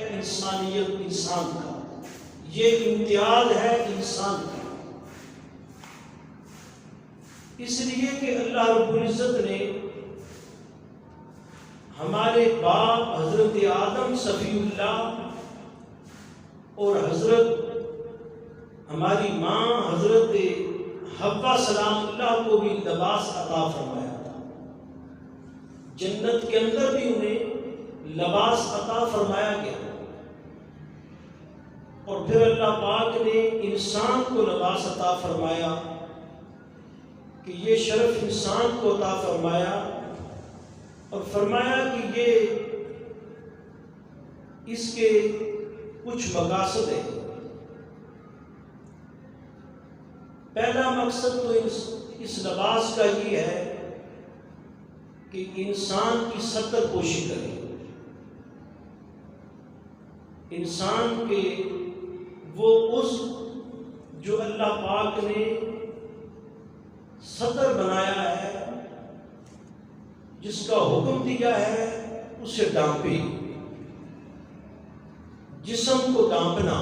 انسانیت، انسان کا، یہ امتیاز ہے انسان کا، اس لیے کہ اللہ رب العزت نے ہمارے باپ حضرت آدم صفی اللہ اور ہماری ماں حضرت حوا سلام اللہ کو بھی لباس عطا فرمایا تھا۔ جنت کے اندر بھی انہیں لباس عطا فرمایا گیا، اور پھر اللہ پاک نے انسان کو لباس عطا فرمایا کہ یہ شرف انسان کو عطا فرمایا، اور فرمایا کہ یہ اس کے کچھ مقاصد ہیں۔ پہلا مقصد تو اس لباس کا یہ ہے کہ انسان کی ستر پوشی کرے، انسان کے وہ عضو جو اللہ پاک نے ستر بنایا ہے، جس کا حکم دیا ہے اسے ڈانپے، جسم کو ڈانپنا،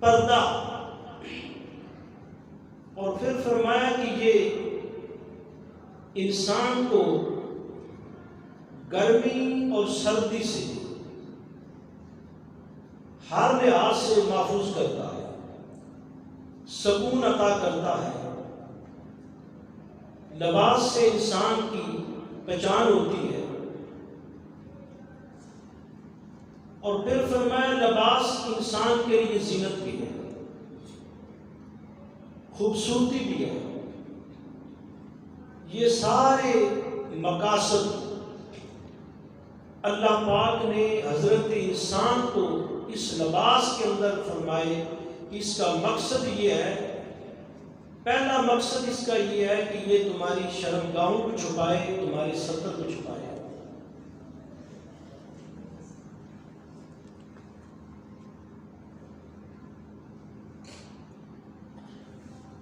پردہ، اور پھر فرمایا کہ یہ انسان کو گرمی اور سردی سے ہر لحاظ سے محفوظ کرتا ہے، سکون عطا کرتا ہے۔ لباس سے انسان کی پہچان ہوتی ہے، اور پھر فرمایا لباس انسان کے لیے زینت بھی ہے، خوبصورتی بھی ہے۔ یہ سارے مقاصد اللہ پاک نے حضرت انسان کو اس لباس کے اندر فرمائے۔ اس کا مقصد یہ ہے، پہلا مقصد اس کا یہ ہے کہ یہ تمہاری شرمگاہوں کو چھپائے، تمہاری ستر کو چھپائے۔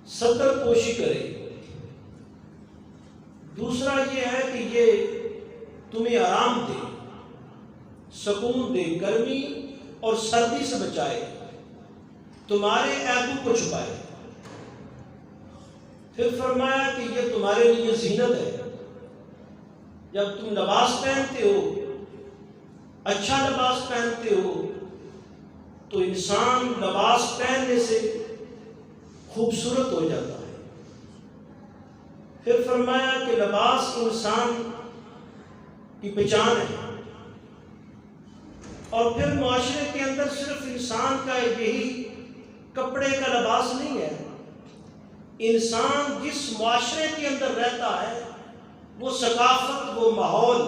ستر پوشی کرے۔ دوسرا یہ ہے کہ یہ تمہیں آرام دے، سکون دے، گرمی اور سردی سے بچائے، تمہارے عیبوں کو چھپائے۔ پھر فرمایا کہ یہ تمہارے لیے زینت ہے۔ جب تم لباس پہنتے ہو، اچھا لباس پہنتے ہو، تو انسان لباس پہننے سے خوبصورت ہو جاتا ہے۔ پھر فرمایا کہ لباس انسان کی پہچان ہے، اور پھر معاشرے کے اندر صرف انسان کا یہی کپڑے کا لباس نہیں ہے، انسان جس معاشرے کے اندر رہتا ہے وہ ثقافت، وہ ماحول،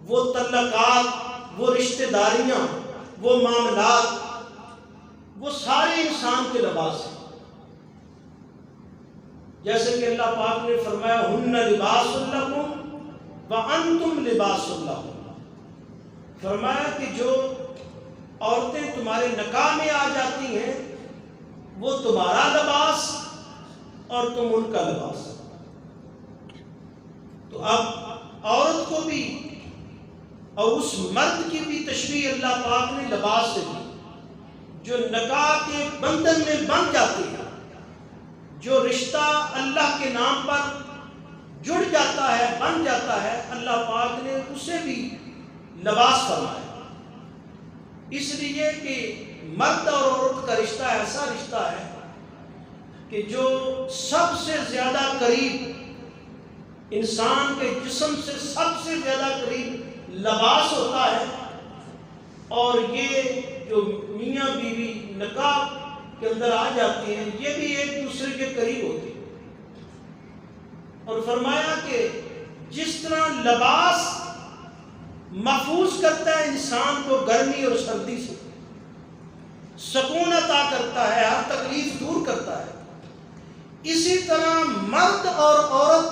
وہ تعلقات، وہ رشتہ داریاں، وہ معاملات، وہ سارے انسان کے لباس ہیں۔ جیسے کہ اللہ پاک نے فرمایا ہن لباس لکم وانتم لباس لہن، فرمایا کہ جو عورتیں تمہارے نکاح میں آ جاتی ہیں وہ تمہارا لباس اور تم ان کا لباس۔ تو اب عورت کو بھی اور اس مرد کی بھی تشبیہ اللہ پاک نے لباس سے دی، جو نکاح کے بندھن میں بندھ جاتے ہیں، جو رشتہ اللہ کے نام پر جڑ جاتا ہے، بن جاتا ہے، اللہ پاک نے اسے بھی لباس فرمایا۔ اس لیے کہ مرد اور عورت کا رشتہ ایسا رشتہ ہے کہ جو سب سے زیادہ قریب، انسان کے جسم سے سب سے زیادہ قریب لباس ہوتا ہے، اور یہ جو میاں بیوی نکاح کے اندر آ جاتے ہیں یہ بھی ایک دوسرے کے قریب ہوتے ہیں۔ اور فرمایا کہ جس طرح لباس محفوظ کرتا ہے انسان کو گرمی اور سردی سے، سکون عطا کرتا ہے، ہر تکلیف دور کرتا ہے، اسی طرح مرد اور عورت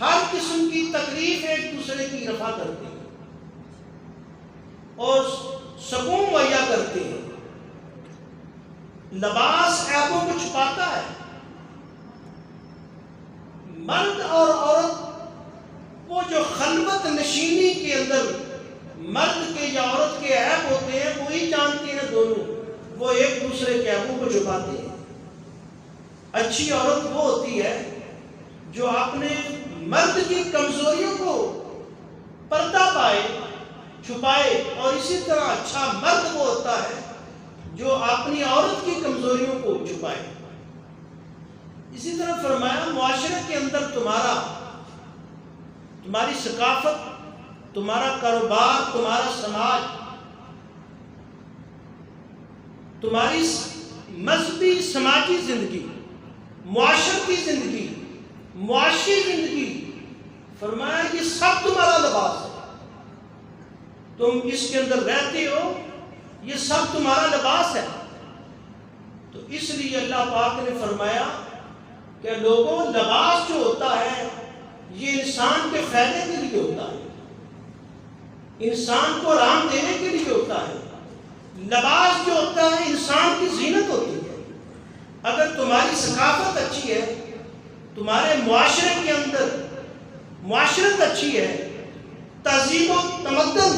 ہر قسم کی تکلیف ایک دوسرے کی رفع کرتے ہیں اور سکون مہیا کرتے ہیں۔ لباس عیبوں کو چھپاتا ہے۔ مرد اور عورت وہ جو خلوت نشینی کے اندر مرد کے یا عورت کے عیب ہوتے ہیں وہی جانتے ہیں دونوں، وہ ایک دوسرے کے عیبوں کو چھپاتے ہیں۔ اچھی عورت وہ ہوتی ہے جو اپنے مرد کی کمزوریوں کو پردہ پائے، چھپائے، اور اسی طرح اچھا مرد وہ ہوتا ہے جو اپنی عورت کی کمزوریوں کو چھپائے۔ اسی طرح فرمایا معاشرے کے اندر تمہاری ثقافت، تمہارا کاروبار، تمہارا سماج، تمہاری مذہبی سماجی زندگی، معاشرتی زندگی، معاشی زندگی، فرمایا یہ سب تمہارا لباس ہے، تم اس کے اندر رہتے ہو، یہ سب تمہارا لباس ہے۔ تو اس لیے اللہ پاک نے فرمایا کہ لوگوں، لباس جو ہوتا ہے یہ انسان کے فائدے کے لیے ہوتا ہے، انسان کو آرام دینے کے لیے ہوتا ہے۔ لباس جو ہوتا ہے انسان کی زینت ہوتی ہے۔ اگر تمہاری ثقافت اچھی ہے، تمہارے معاشرے کے اندر معاشرت اچھی ہے، تہذیب و تمدن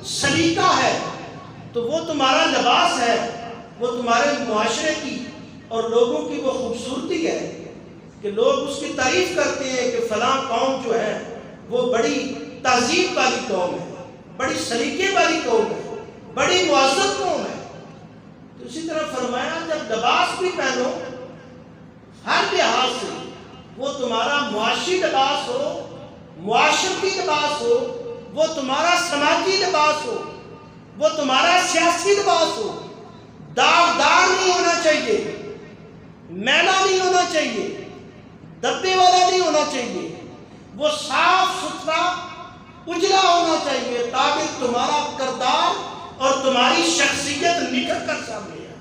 سلیقہ ہے، تو وہ تمہارا لباس ہے، وہ تمہارے معاشرے کی اور لوگوں کی وہ خوبصورتی ہے کہ لوگ اس کی تعریف کرتے ہیں کہ فلاں قوم جو ہے وہ بڑی تہذیب والی قوم ہے، بڑی سلیقے والی قوم ہے، بڑی معزز قوم ہے۔ تو اسی طرح فرمایا جب لباس بھی پہنو ہر لحاظ سے، وہ تمہارا معاشی لباس ہو، معاشرتی لباس ہو، وہ تمہارا سماجی لباس ہو، وہ تمہارا سیاسی لباس ہو، داغدار نہیں ہونا چاہیے، میلا نہیں ہونا چاہیے، دبے والا نہیں ہونا چاہیے، وہ صاف ستھرا اجلا ہونا چاہیے تاکہ تمہارا کردار اور تمہاری شخصیت نکھر کر سامنے آئے۔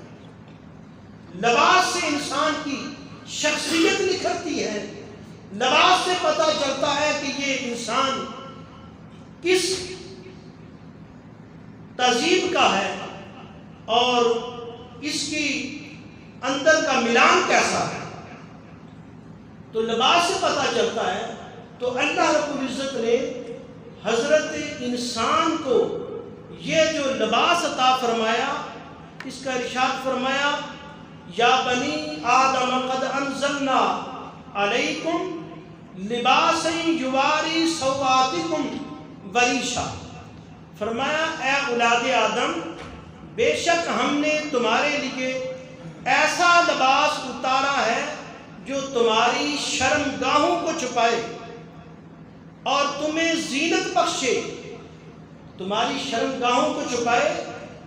لباس سے انسان کی شخصیت نکھرتی ہے، لباس سے پتہ چلتا ہے کہ یہ انسان کس تہذیب کا ہے اور اس کی اندر کا ملان کیسا ہے۔ تو لباس سے پتہ چلتا ہے۔ تو اللہ رب العزت نے حضرت انسان کو یہ جو لباس عطا فرمایا، اس کا ارشاد فرمایا یا بنی آدم قد انزلنا علیکم لباسا یواری سوآتکم وریشا، فرمایا اے اولاد آدم، بے شک ہم نے تمہارے لیے ایسا لباس اتارا ہے جو تمہاری شرمگاہوں کو چھپائے اور تمہیں زینت بخشے، تمہاری شرمگاہوں کو چھپائے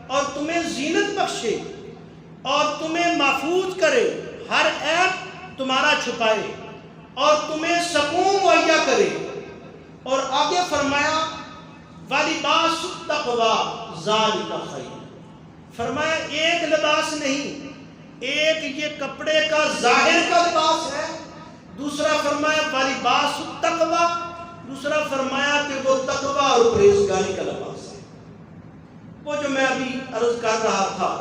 اور تمہیں زینت بخشے اور تمہیں محفوظ کرے، ہر عیب تمہارا چھپائے اور تمہیں سکون مہیا کرے۔ اور آگے فرمایا وَلِبَاسُ التَّقْوَىٰ ذَلِكَ خَيْرٌ، فرمایا ایک لباس نہیں، ایک یہ کپڑے کا ظاہر کا لباس ہے، دوسرا فرمایا وَلِبَاسُ التَّقْوَىٰ، دوسرا فرمایا کہ وہ تقویٰ اور پرہیزگاری کا لباس ہے۔ وہ جو میں ابھی عرض کر رہا تھا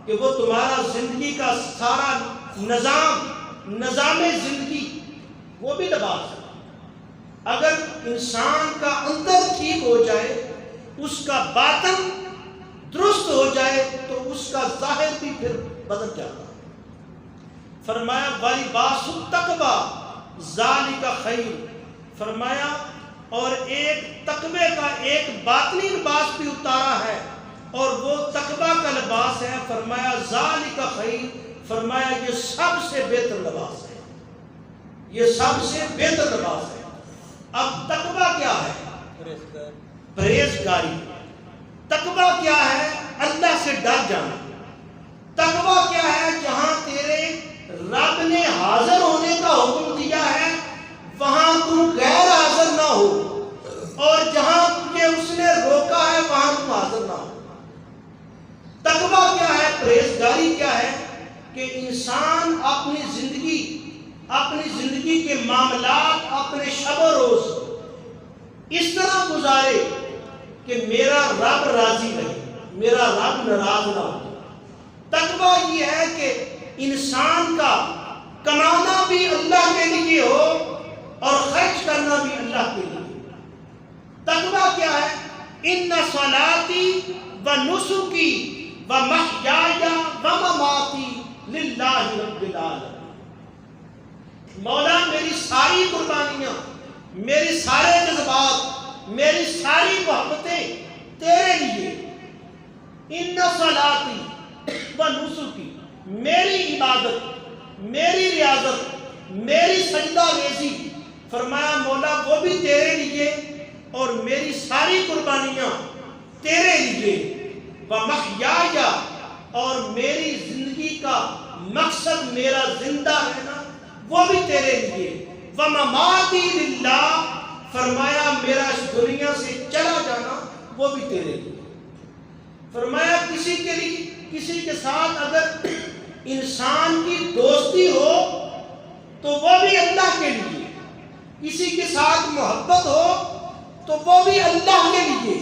کہ وہ تمہارا زندگی کا سارا نظام زندگی وہ بھی لباس ہے۔ اگر انسان کا اندر ٹھیک ہو جائے، اس کا باطن درست ہو جائے، تو اس کا ظاہر بھی پھر بدل جاتا ہے۔ فرمایا وَلِبَاسُ التَّقْوَىٰ ذَلِكَ خَيْرٌ، فرمایا اور ایک تقوی کا ایک باطنی لباس بھی اتارا ہے اور وہ تقوی کا لباس ہے، فرمایا ذَلِكَ خَيْرٌ، فرمایا یہ سب سے بہتر لباس ہے، یہ سب سے بہتر لباس ہے۔ اب تقوی کیا ہے؟ پرہیزگاری۔ تقوی کیا ہے؟ اللہ سے ڈر جانا۔ تقوی کیا ہے؟ جہاں تیرے رب نے حاضر ہونے کا حکم دیا ہے وہاں تم غیر حاضر نہ ہو، اور جہاں تجھے اس نے روکا ہے وہاں تم حاضر نہ ہو۔ تقوی کیا ہے؟ پرہیزگاری کیا ہے؟ کہ انسان اپنی زندگی کے معاملات اپنے شب و روز اس طرح گزارے کہ میرا رب راضی رہے، میرا رب ناراض نہ ہو۔ تقوی یہ ہے کہ انسان کا کمانا بھی اللہ کے لیے ہو اور خرچ کرنا بھی اللہ کے لیے، تقویٰ کیا ہے؟ ان صلاتی و نسکی و محیایا و مماتی للہ رب العالمین، مولا میری ساری قربانیاں، میری سارے جذبات، میری ساری محبتیں تیرے لیے. ان صلاتی و نسکی، میری عبادت، میری ریاضت، میری سجدہ ریزی، فرمایا مولا وہ بھی تیرے لیے، اور میری ساری قربانیاں تیرے لیے. وَمَحْيَايَ، اور میری زندگی کا مقصد میرا زندہ رہنا وہ بھی تیرے لیے. وَمَمَاتِي لِلَّهِ، فرمایا میرا اس دنیا سے چلا جانا وہ بھی تیرے لیے. فرمایا کسی کے ساتھ اگر انسان کی دوستی ہو تو وہ بھی اللہ کے لیے، کسی کے ساتھ محبت ہو تو وہ بھی اللہ کے لیے.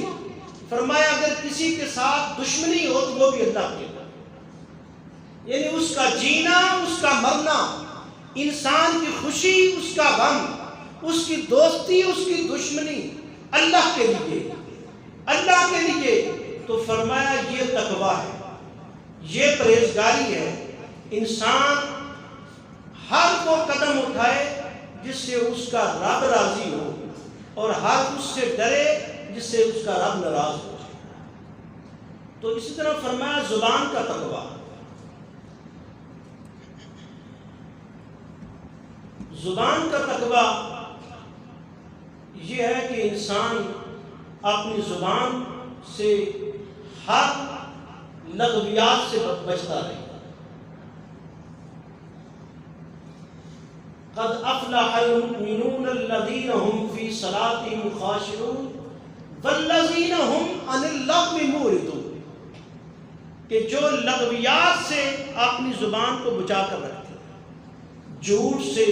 فرمایا اگر کسی کے ساتھ دشمنی ہو تو وہ بھی اللہ کے لیے. یعنی اس کا جینا، اس کا مرنا، انسان کی خوشی، اس کا غم، اس کی دوستی، اس کی دشمنی اللہ کے لیے، اللہ کے لیے. تو فرمایا یہ تقویٰ ہے، یہ پرہیزگاری ہے. انسان ہر وہ قدم اٹھائے جس سے اس کا رب راضی ہو، اور ہر اس سے ڈرے جس سے اس کا رب ناراض ہو جائے. تو اسی طرح فرمایا زبان کا تقویٰ. زبان کا تقویٰ یہ ہے کہ انسان اپنی زبان سے ہر لغویات سے بچتا رہے. قد افلح المؤمنون الذين هم في صلاتهم خاشعون والذين هم عن اللغو معرضون، کہ جو لغویات سے اپنی زبان کو بچا کر رکھتے ہیں، جھوٹ سے،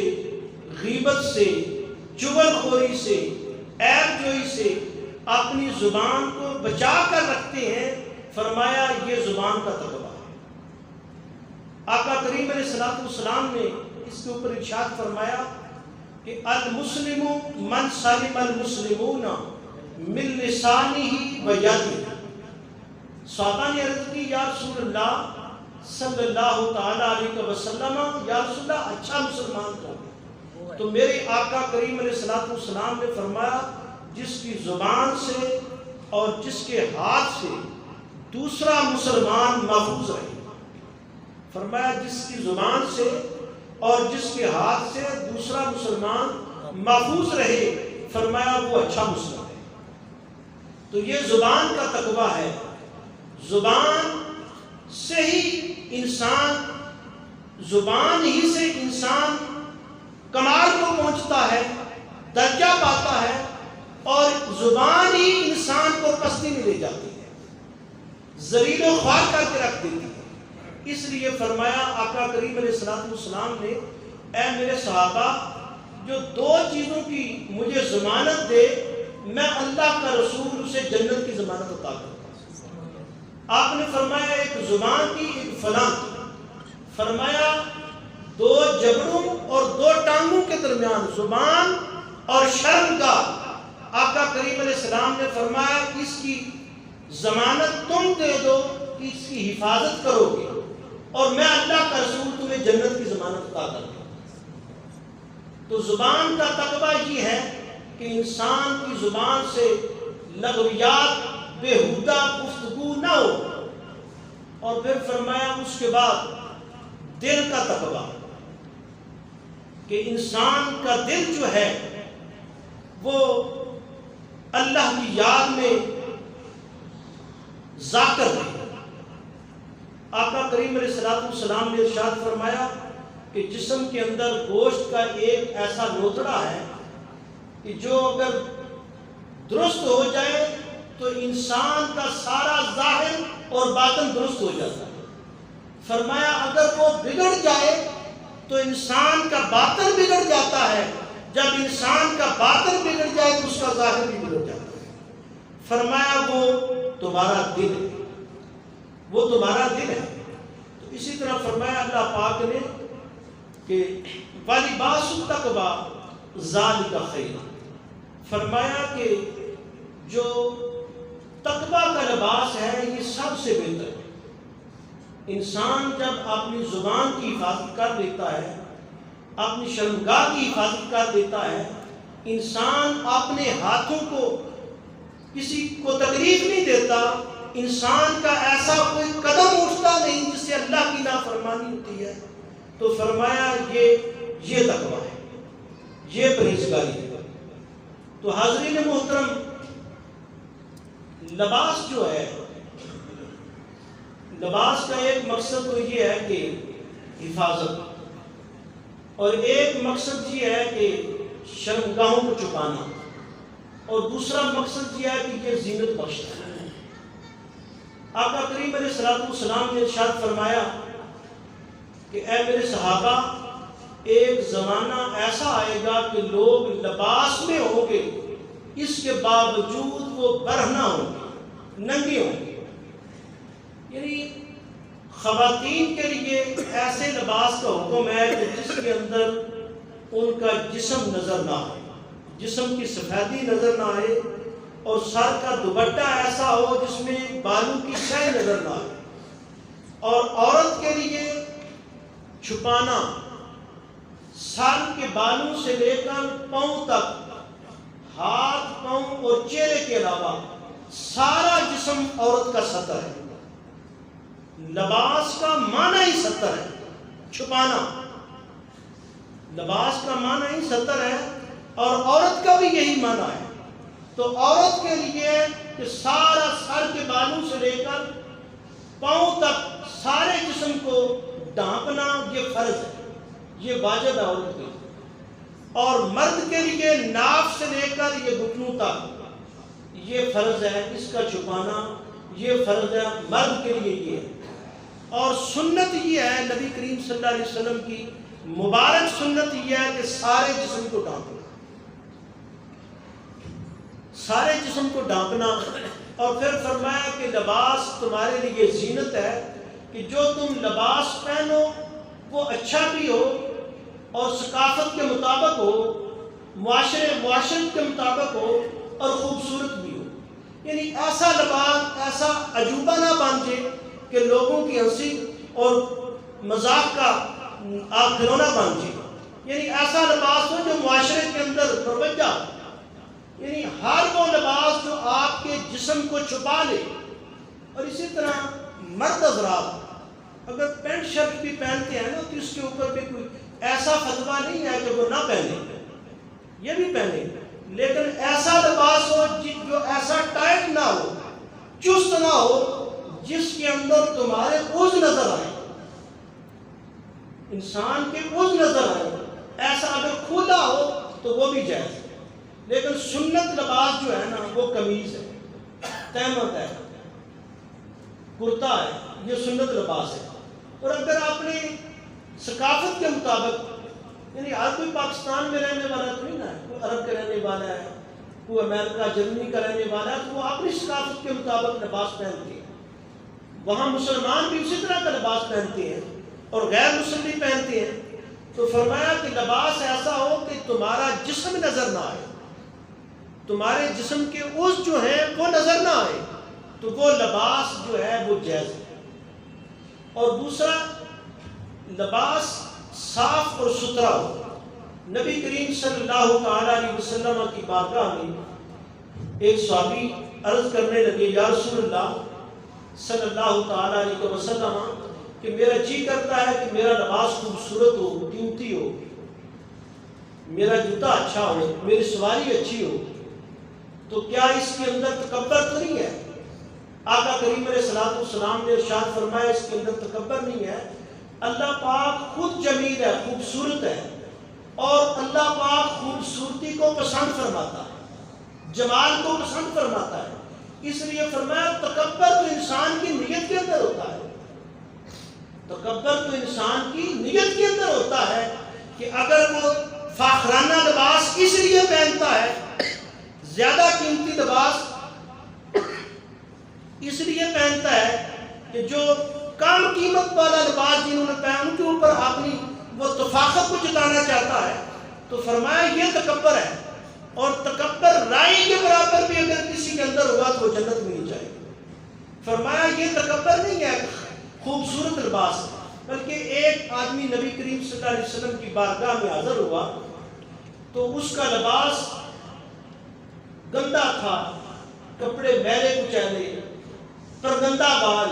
غیبت سے، چغل خوری سے، عیب جوئی سے اپنی زبان کو بچا کر رکھتے ہیں. فرمایا یہ زبان کا تقویٰ ہے. آقا کریم علیہ الصلوۃ والسلام نے اس کے اوپر ارشاد فرمایا کہ المسلم من سلم المسلمون من لسانه و یده. صحابہ نے عرض کی یا رسول اللہ صلی اللہ تعالی علیہ وسلم، یا رسول اللہ اچھا مسلمان کون؟ تو میرے آقا کریم علیہ الصلوۃ والسلام نے فرمایا جس کی زبان سے اور جس کے ہاتھ سے دوسرا مسلمان محفوظ رہے. فرمایا جس کی زبان سے اور جس کے ہاتھ سے دوسرا مسلمان محفوظ رہے، فرمایا وہ اچھا مسلم ہے. تو یہ زبان کا تقویٰ ہے. زبان سے ہی انسان کمال کو پہنچتا ہے، درجہ پاتا ہے، اور زبان ہی انسان کو پستی میں لے جاتی ہے، ذلیل و خوار کر کے رکھ دیتی ہے. اس لیے فرمایا آقا کریم علیہ الصلوۃ والسلام نے، اے میرے صحابہ جو دو چیزوں کی مجھے ضمانت دے میں اللہ کا رسول اسے جنت کی ضمانت عطا کرتا ہوں. آپ نے فرمایا ایک زبان کی، ایک فلاں کی. فرمایا دو جبڑوں اور دو ٹانگوں کے درمیان زبان اور شرم کا. آقا کریم علیہ السلام نے فرمایا اس کی ضمانت تم دے دو کہ اس کی حفاظت کرو گے، اور میں اللہ کا رسول تمہیں جنت کی ضمانت عطا کرتا ہوں. تو زبان کا تقویٰ یہ ہے کہ انسان کی زبان سے لغویات، بےہودہ گفتگو نہ ہو. اور پھر فرمایا اس کے بعد دل کا تقویٰ، کہ انسان کا دل جو ہے وہ اللہ کی یاد میں ذاکر رہے. آقا کریم علیہ الصلوۃ والسلام نے ارشاد فرمایا کہ جسم کے اندر گوشت کا ایک ایسا لوتڑا ہے کہ جو اگر درست ہو جائے تو انسان کا سارا ظاہر اور باطن درست ہو جاتا ہے. فرمایا اگر وہ بگڑ جائے تو انسان کا باطن بگڑ جاتا ہے، جب انسان کا باطن بگڑ جائے تو اس کا ظاہر بھی بگڑ جاتا ہے. فرمایا وہ تمہارا دل ہے، وہ تمہارا دل ہے. تو اسی طرح فرمایا اللہ پاک نے کہ وَلِبَاسُ التَّقْوَىٰ ذَلِكَ خَيْرٌ. فرمایا کہ جو تقویٰ کا لباس ہے یہ سب سے بہتر ہے۔ انسان جب اپنی زبان کی حفاظت کر لیتا ہے، اپنی شرمگاہ کی حفاظت کر دیتا ہے، انسان اپنے ہاتھوں کو کسی کو تکلیف نہیں دیتا، انسان کا ایسا کوئی قدم اٹھتا نہیں جس سے اللہ کی نافرمانی ہوتی ہے، تو فرمایا یہ تقویٰ ہے، یہ پرہیزگاری ہے۔ تو حاضرین محترم، لباس جو ہے، لباس کا ایک مقصد تو یہ ہے کہ حفاظت، اور ایک مقصد یہ ہے کہ شرمگاہوں کو چھپانا، اور دوسرا مقصد یہ ہے کہ یہ زینت بخشتا ہے۔ آقا کریم علیہ الصلوۃ والسلام نے ارشاد فرمایا کہ اے میرے صحابہ، ایک زمانہ ایسا آئے گا کہ لوگ لباس میں ہوں گے، اس کے باوجود وہ برہنہ ہوں گے، ننگے ہوں گے۔ یعنی خواتین کے لیے ایسے لباس کا حکم ہے کہ جس کے اندر ان کا جسم نظر نہ آئے، جسم کی سفیدی نظر نہ آئے، اور سر کا دوپٹہ ایسا ہو جس میں بالوں کی شے نظر نہ آئے۔ اور عورت کے لیے چھپانا سر کے بالوں سے لے کر پاؤں تک، ہاتھ، پاؤں اور چہرے کے علاوہ سارا جسم عورت کا ستر ہے۔ لباس کا معنی ہی ستر ہے، چھپانا۔ لباس کا معنی ہی ستر ہے، اور عورت کا بھی یہی معنی ہے۔ تو عورت کے لیے کہ سارا سر کے بالوں سے لے کر پاؤں تک سارے جسم کو ڈھانپنا یہ فرض ہے، یہ واجب ہے عورت کے لیے۔ اور مرد کے لیے ناف سے لے کر یہ گھٹنوں تک یہ فرض ہے، اس کا چھپانا یہ فرض ہے، مرد کے لیے یہ ہے۔ اور سنت یہ ہے، نبی کریم صلی اللہ علیہ وسلم کی مبارک سنت یہ ہے کہ سارے جسم کو ڈھانپنا، سارے جسم کو ڈھانپنا۔ اور پھر فرمایا کہ لباس تمہارے لیے زینت ہے، کہ جو تم لباس پہنو وہ اچھا بھی ہو اور ثقافت کے مطابق ہو، معاشرت کے مطابق ہو، اور خوبصورت بھی ہو۔ یعنی ایسا لباس ایسا عجوبہ نہ بن جائے کہ لوگوں کی ہنسی اور مذاق کا کھلونا بن جائے۔ یعنی ایسا لباس ہو جو معاشرے کے اندر مروجہ ہو، یعنی ہر وہ لباس جو آپ کے جسم کو چھپا لے۔ اور اسی طرح مرد حضرات اگر پینٹ شرٹ بھی پہنتے ہیں نا تو اس کے اوپر بھی کوئی ایسا فتویٰ نہیں ہے کہ وہ نہ پہنے، یہ بھی پہنے، لیکن ایسا لباس ہو جو ایسا ٹائٹ نہ ہو، چست نہ ہو، جس کے اندر تمہارے عضو نظر آئے، انسان کے عضو نظر آئے۔ ایسا اگر کھلا ہو تو وہ بھی جائز ہے، لیکن سنت لباس جو ہے نا وہ قمیض ہے، تہمت ہے، کرتا ہے، یہ سنت لباس ہے۔ اور اگر اپنی ثقافت کے مطابق، یعنی ہر کوئی پاکستان میں رہنے والا تو نہیں نا ہے، کوئی عرب کا رہنے والا ہے، کوئی امریکہ جرمنی کا رہنے والا ہے، تو وہ اپنی ثقافت کے مطابق لباس پہنتے ہیں۔ وہاں مسلمان بھی اسی طرح کا لباس پہنتے ہیں اور غیر مسلم بھی پہنتے ہیں۔ تو فرمایا کہ لباس ایسا ہو کہ تمہارا جسم نظر نہ آئے، تمہارے جسم کے عضو جو ہیں وہ نظر نہ آئے، تو وہ لباس جو ہے وہ جائز ہے۔ اور دوسرا، لباس صاف اور ستھرا ہو۔ نبی کریم صلی اللہ تعالیٰ علیہ وسلم کی بارگاہ میں ایک صحابی عرض کرنے لگے، یا رسول اللہ صلی اللہ تعالیٰ علیہ وسلم، کہ میرا جی کرتا ہے کہ میرا لباس خوبصورت ہو، قیمتی ہو، میرا جوتا اچھا ہو، میری سواری اچھی ہو، تو کیا اس کے اندر تکبر تو نہیں ہے؟ آقا کریم علیہ الصلوۃ والسلام نے ارشاد فرمایا اس کے اندر تکبر نہیں ہے۔ اللہ پاک خود جمیل ہے، خوبصورت ہے، اور اللہ پاک خوبصورتی کو پسند فرماتا ہے، جمال کو پسند فرماتا ہے۔ اس لیے فرمایا تکبر تو انسان کی نیت کے اندر ہوتا ہے، تکبر تو انسان کی نیت کے اندر ہوتا ہے کہ اگر وہ فاخرانہ لباس اس لیے پہنتا ہے، زیادہ قیمتی لباس اس لیے پہنتا ہے کہ جو کم قیمت والا لباس جنہوں نے پہنا ان کے اوپر اپنی وہ تفاخر کو جتانا چاہتا ہے، تو فرمایا یہ تکبر ہے۔ اور تکبر رائی کے برابر بھی اگر کسی کے اندر ہوا تو وہ جنت میں نہیں جائے گا۔ فرمایا یہ تکبر نہیں ہے خوبصورت لباس، بلکہ ایک آدمی نبی کریم صلی اللہ علیہ وسلم کی بارگاہ میں حاضر ہوا تو اس کا لباس گندا تھا، کپڑے میلے کچیلے، پرگندہ بال۔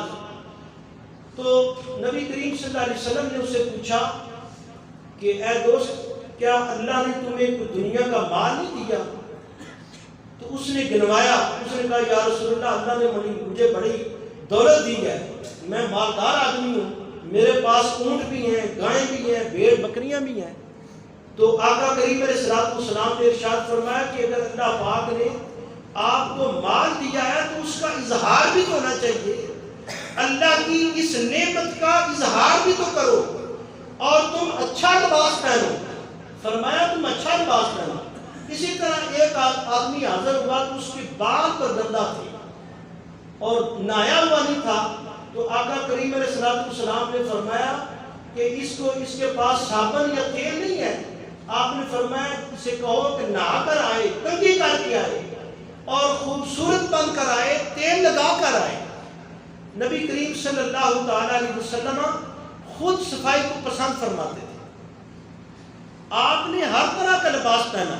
تو نبی کریم صلی اللہ علیہ وسلم نے اسے پوچھا کہ اے دوست، کیا اللہ نے تمہیں کوئی دنیا کا مال نہیں دیا؟ تو اس نے گنوایا، اس نے کہا یا رسول اللہ، اللہ نے مجھے بڑی دولت دی ہے، میں مالدار آدمی ہوں، میرے پاس اونٹ بھی ہیں، گائیں بھی ہیں، بھیڑ بکریاں بھی ہیں۔ تو آقا کریم علیہ الصلوۃ والسلام نے ارشاد فرمایا کہ اگر اللہ پاک نے آپ کو مال دیا ہے تو اس کا اظہار بھی تو ہونا چاہیے، اللہ کی اس نعمت کا اظہار بھی تو کرو، اور تم اچھا لباس پہنو۔ فرمایا تم اچھا لباس پہنو۔ اسی طرح ایک آدمی حاضر ہوا تو اس کے بال پر گندا تھے اور نہایا ہوا نہیں تھا، تو آقا کریم علیہ الصلوۃ والسلام نے فرمایا کہ اس کے پاس صابن یا تیل نہیں ہے؟ آپ نے فرمایا اسے کہو کہ نہا کر آئے، کنگھی کر کے آئے اور خوبصورت بن کر آئے، تیل لگا کر آئے۔ نبی کریم صلی اللہ تعالی علیہ وسلم خود صفائی کو پسند فرماتے تھے۔ آپ نے ہر طرح کا لباس پہنا،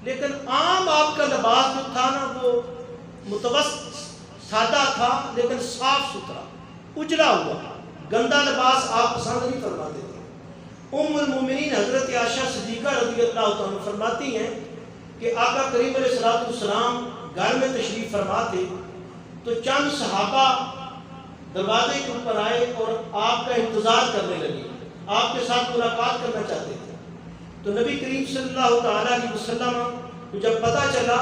لیکن عام آپ کا لباس جو تھا نا وہ متوسط سادہ تھا، لیکن صاف ستھرا، اجلا ہوا، گندا لباس آپ پسند نہیں فرماتے تھے۔ ام المومنین حضرت عائشہ صدیقہ رضی اللہ تعالیٰ فرماتی ہیں کہ آقا کریم علیہ الصلوۃ والسلام گھر میں تشریف فرما تھے تو چند صحابہ دروازے کے اوپر آئے اور آپ کا انتظار کرنے لگے، آپ کے ساتھ ملاقات کرنا چاہتے تھے۔ تو نبی کریم صلی اللہ تعالیٰ علیہ وسلم کو جب پتہ چلا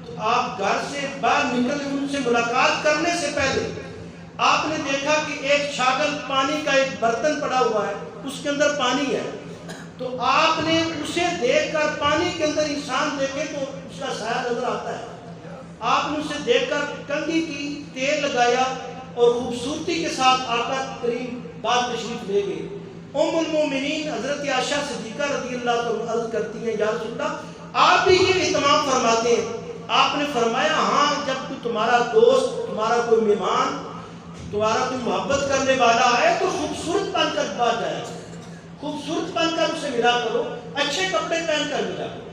تو آپ گھر سے باہر نکلے، ان سے ملاقات کرنے سے پہلے آپ نے دیکھا کہ ایک چھاگل پانی کا ایک برتن پڑا ہوا ہے، اس کے اندر پانی ہے، تو آپ نے اسے دیکھ کر، پانی کے اندر انسان دیکھے تو اس کا سایہ نظر آتا ہے، آپ نے اسے دیکھ کر کنگھی کی، تیل لگایا اور خوبصورتی کے ساتھ آقا کریم بعد تشریف لے گئے۔ ام المومنین حضرت عائشہ صدیقہ رضی اللہ عنہا عرض کرتی ہیں یا رسول اللہ آپ بھی یہ اہتمام فرماتے ہیں؟ آپ نے فرمایا ہاں، جب کوئی تمہارا دوست، تمہارا کوئی مہمان، تمہارا کوئی محبت کرنے والا آئے تو خوبصورت بن کر بعد جائے، خوبصورت بن کر اسے ملا کرو، اچھے کپڑے پہن کر ملا کرو۔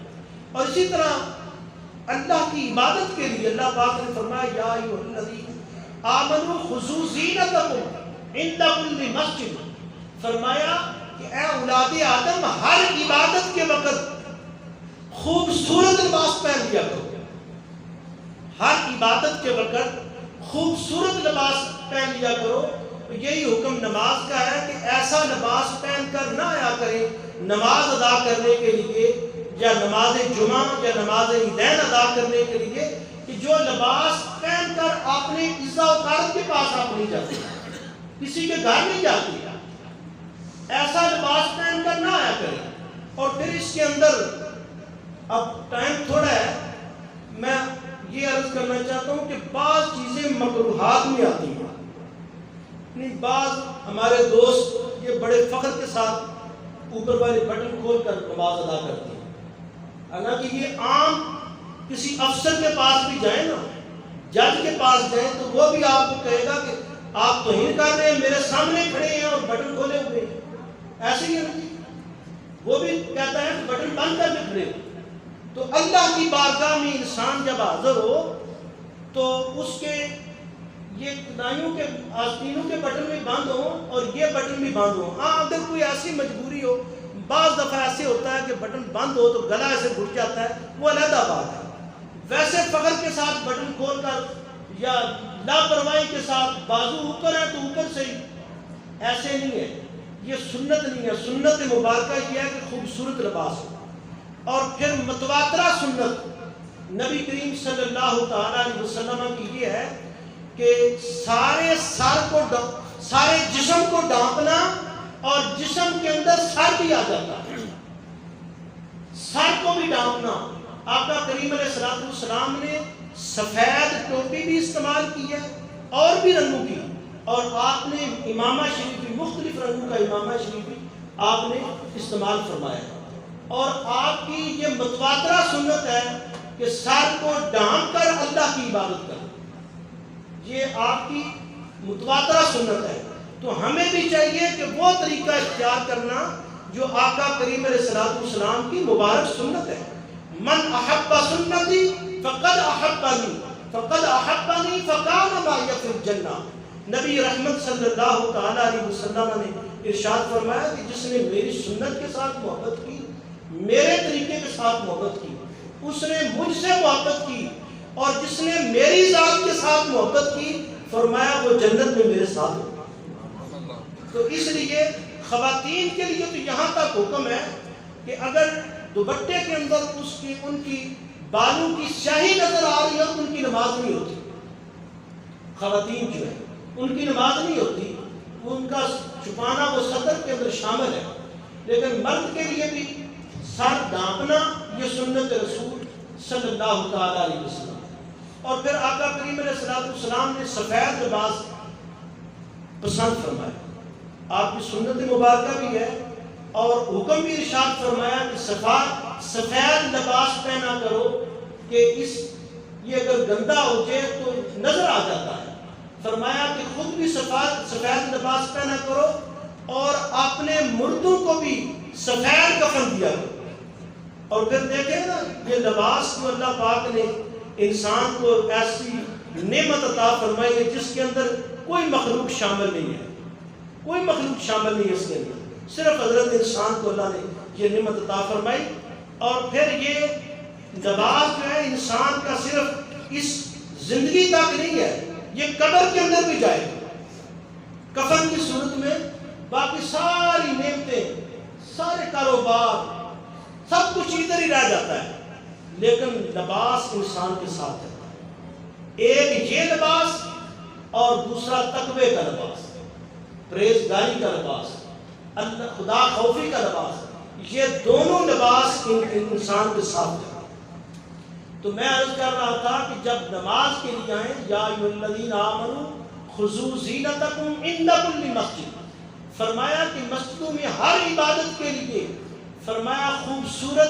اور اسی طرح اللہ کی عبادت کے لیے اللہ پاک نے فرمایا یا ایھا الذین آمنوا خذوا زینتکم عند کل مسجد، فرمایا کہ اے اولاد آدم ہر عبادت کے وقت خوبصورت لباس پہن لیا کرو، ہر عبادت کے وقت خوبصورت لباس پہن لیا کرو۔ یہی حکم نماز کا ہے کہ ایسا لباس پہن کر نہ آیا کریں نماز ادا کرنے کے لیے، یا نماز جمعہ یا نماز عیدین ادا کرنے کے لیے، کہ جو لباس پہن کر آپ نے عزت و کارت کے پاس آپ نہیں جاتے، کسی کے گھر نہیں جاتے، ایسا لباس پہن کر نہ آیا کریں۔ اور پھر اس کے اندر اب ٹائم تھوڑا ہے، میں یہ عرض کرنا چاہتا ہوں کہ بعض چیزیں مکروہات میں آتی ہیں، بعض ہمارے دوست یہ بڑے فخر کے ساتھ اوپر والے بٹن کھول کر نماز ادا کرتے ہیں، حالانکہ یہ عام کسی افسر کے پاس بھی جائیں نا، جج کے پاس جائیں تو وہ بھی آپ کو کہے گا کہ آپ توہین کر رہے ہیں، میرے سامنے کھڑے ہیں اور بٹن کھولے ہوئے ہیں، ایسے ہی ہے، وہ بھی کہتا ہے کہ بٹن بند کر کے کھڑے ہو۔ تو اللہ کی بارگاہ میں انسان جب حاضر ہو تو اس کے یہ نائیوں کے آستینوں کے بٹن بھی بند ہوں اور یہ بٹن بھی بند ہوں۔ ہاں اگر کوئی ایسی مجبوری ہو، بعض دفعہ ایسے ہوتا ہے کہ بٹن بند ہو تو گلا ایسے گھٹ جاتا ہے، وہ علیحدہ بات ہے۔ ویسے فخر کے ساتھ بٹن کھول کر یا لاپرواہی کے ساتھ بازو اوپر ہے تو اوپر سے ہی، ایسے نہیں ہے، یہ سنت نہیں ہے۔ سنت مبارکہ یہ ہے کہ خوبصورت لباس ہو۔ اور پھر متواترہ سنت نبی کریم صلی اللہ تعالی علیہ وسلم کی یہ ہے کہ سارے جسم کو ڈھانپنا، اور جسم کے اندر سر بھی آ جاتا ہے، سر کو بھی ڈھانپنا۔ آقا کریم علیہ الصلوۃ والسلام نے سفید ٹوپی بھی استعمال کی ہے اور بھی رنگوں کی، اور آپ نے امامہ شریف بھی، مختلف رنگوں کا امامہ شریف بھی آپ نے استعمال فرمایا۔ اور آپ کی یہ متواترہ سنت ہے کہ سر کو ڈھانپ کر اللہ کی عبادت کرو، یہ آپ کی متواترہ سنت ہے۔ تو ہمیں بھی چاہیے کہ وہ طریقہ اختیار کرنا جو آقا کریم علیہ الصلوۃ والسلام کی مبارک سنت ہے۔ من احب سنتی فقد احبنی فقد احبنی فکان معی فی الجنہ۔ نبی رحمت صلی اللہ تعالی علیہ وسلم نے ارشاد فرمایا کہ جس نے میری سنت کے ساتھ محبت کی، میرے طریقے کے ساتھ محبت کی، اس نے مجھ سے محبت کی، اور جس نے میری ذات کے ساتھ محبت کی، فرمایا وہ جنت میں میرے ساتھ ہوگا۔ تو اس لیے خواتین کے لیے تو یہاں تک حکم ہے کہ اگر دوپٹے کے اندر ان کی بالوں کی سیاہی نظر آ رہی ہے تو ان کی نماز نہیں ہوتی۔ خواتین جو ہے ان کی نماز نہیں ہوتی، ان کا چھپانا وہ صدر کے اندر شامل ہے۔ لیکن مرد کے لیے بھی سر ڈھانپنا یہ سنت رسول صلی اللہ تعالی علیہ وسلم۔ اور پھر آقا کریم علیہ الصلوۃ والسلام نے سفید لباس پسند فرمایا، آپ کی سنت مبارکہ بھی ہے، اور حکم بھی ارشاد فرمایا کہ سفید لباس پہنا کرو کہ یہ اگر گندا ہو جائے تو نظر آ جاتا ہے۔ فرمایا کہ خود بھی سفید لباس پہنا کرو اور اپنے مردوں کو بھی سفید کفن دیا کرو۔ اور پھر دیکھیں نا، یہ لباس جو اللہ پاک نے انسان کو ایسی نعمت عطا فرمائی ہے جس کے اندر کوئی مخلوق شامل نہیں ہے، کوئی مخلوق شامل نہیں ہے اس کے اندر، صرف حضرت انسان کو اللہ نے یہ نعمت عطا فرمائی۔ اور پھر یہ لباس جو ہے انسان کا صرف اس زندگی تک نہیں ہے، یہ قبر کے اندر بھی جائے گا کفن کی صورت میں۔ باقی ساری نعمتیں، سارے کاروبار، سب کچھ ادھر ہی رہ جاتا ہے، لیکن لباس انسان کے ساتھ ہے۔ ایک یہ لباس اور دوسرا تقوی کا لباس، پرہیزگاری کا لباس، اللہ خدا خوفی کا لباس، یہ دونوں لباس انسان کے ساتھ ہے۔ تو میں عرض کر رہا تھا کہ جب نماز کے لیے آئیں، یا ایھا الذین آمنوا خذوا زینتکم عند کل مسجد، فرمایا کہ مسجدوں میں ہر عبادت کے لیے فرمایا خوبصورت